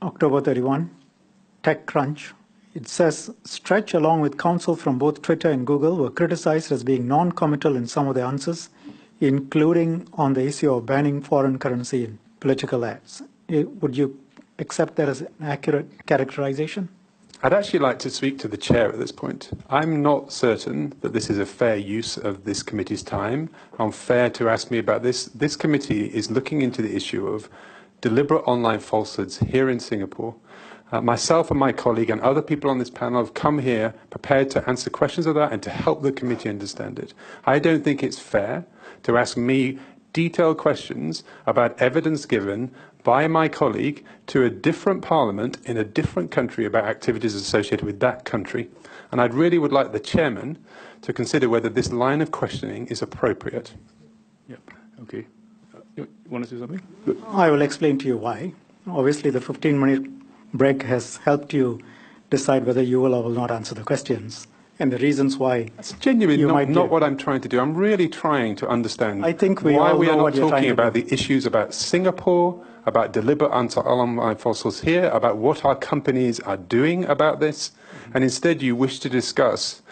October 31, TechCrunch. It says, Stretch, along with counsel from both Twitter and Google, were criticized as being non-committal in some of the answers, including on the issue of banning foreign currency in political ads. Would you accept that as an accurate characterization? I'd actually like to speak to the chair at this point. I'm not certain that this is a fair use of this committee's time. Unfair to ask me about this. This committee is looking into the issue of deliberate online falsehoods here in Singapore. Myself and my colleague and other people on this panel have come here prepared to answer questions of that and to help the committee understand it. I don't think it's fair to ask me detailed questions about evidence given by my colleague to a different parliament in a different country about activities associated with that country. And I really would like the chairman to consider whether this line of questioning is appropriate. Yep. Okay. You want to say something? I will explain to you why. Obviously, the 15-minute break has helped you decide whether you will or will not answer the questions. And the reasons why. That's genuinely not what I'm trying to do. I'm really trying to understand why we are not talking about the issues about Singapore, about deliberate online falsehoods here, about what our companies are doing about this, and instead you wish to discuss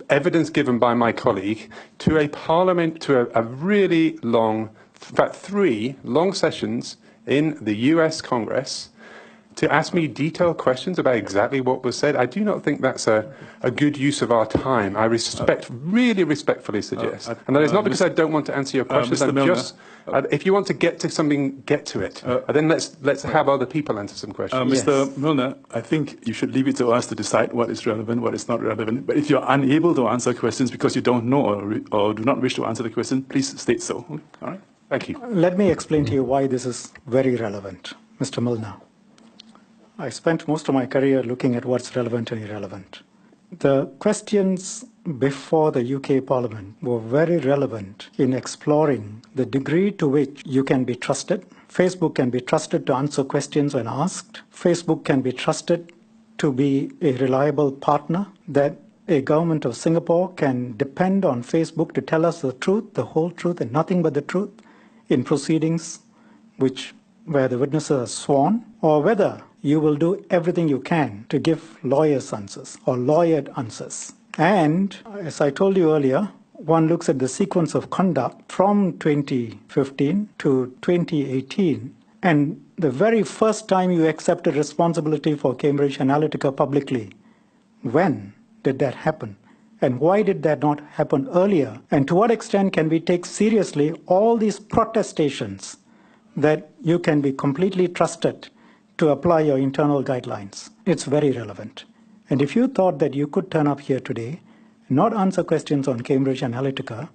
evidence given by my colleague to a parliament, to a really long, in fact 3 long sessions in the US Congress, to ask me detailed questions about exactly what was said. I do not think that's a good use of our time. I really respectfully suggest. And that is not because I don't want to answer your questions. I'm just, if you want to get to something, get to it. Then let's have other people answer some questions. Mr. Milner, I think you should leave it to us to decide what is relevant, what is not relevant. But if you're unable to answer questions because you don't know or do not wish to answer the question, please state so. All right? Thank you. Let me explain to you why this is very relevant, Mr. Milner. I spent most of my career looking at what's relevant and irrelevant. The questions before the UK Parliament were very relevant in exploring the degree to which you can be trusted. Facebook can be trusted to answer questions when asked. Facebook can be trusted to be a reliable partner, that a government of Singapore can depend on Facebook to tell us the truth, the whole truth, and nothing but the truth in proceedings where the witnesses are sworn, or whether you will do everything you can to give lawyers' answers or lawyered answers. And as I told you earlier, one looks at the sequence of conduct from 2015 to 2018, and the very first time you accepted responsibility for Cambridge Analytica publicly, when did that happen? And why did that not happen earlier? And to what extent can we take seriously all these protestations that you can be completely trusted to apply your internal guidelines? It's very relevant. And if you thought that you could turn up here today, not answer questions on Cambridge Analytica,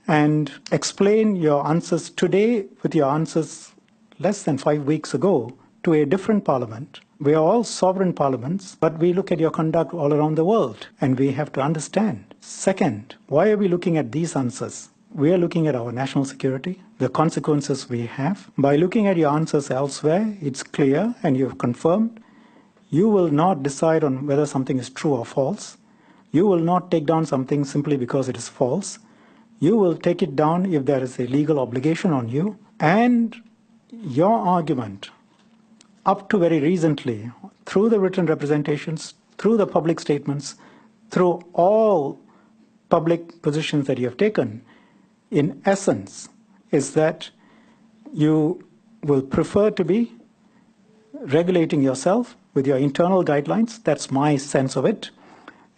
and explain your answers today with your answers less than 5 weeks ago to a different parliament, we are all sovereign parliaments, but we look at your conduct all around the world, and we have to understand. Second, why are we looking at these answers? We are looking at our national security, the consequences we have. By looking at your answers elsewhere, it's clear, and you've confirmed, you will not decide on whether something is true or false. You will not take down something simply because it is false. You will take it down if there is a legal obligation on you. And your argument, up to very recently, through the written representations, through the public statements, through all public positions that you have taken, in essence, is that you will prefer to be regulating yourself with your internal guidelines. That's my sense of it.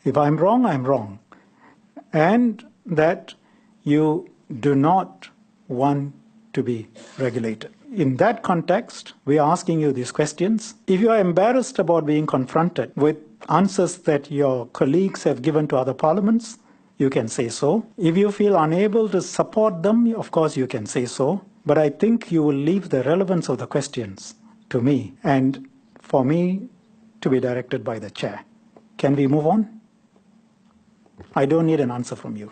If I'm wrong, I'm wrong. And that you do not want to be regulated. In that context, we are asking you these questions. If you are embarrassed about being confronted with answers that your colleagues have given to other parliaments, you can say so. If you feel unable to support them, of course you can say so. But I think you will leave the relevance of the questions to me, and for me to be directed by the chair. Can we move on? I don't need an answer from you.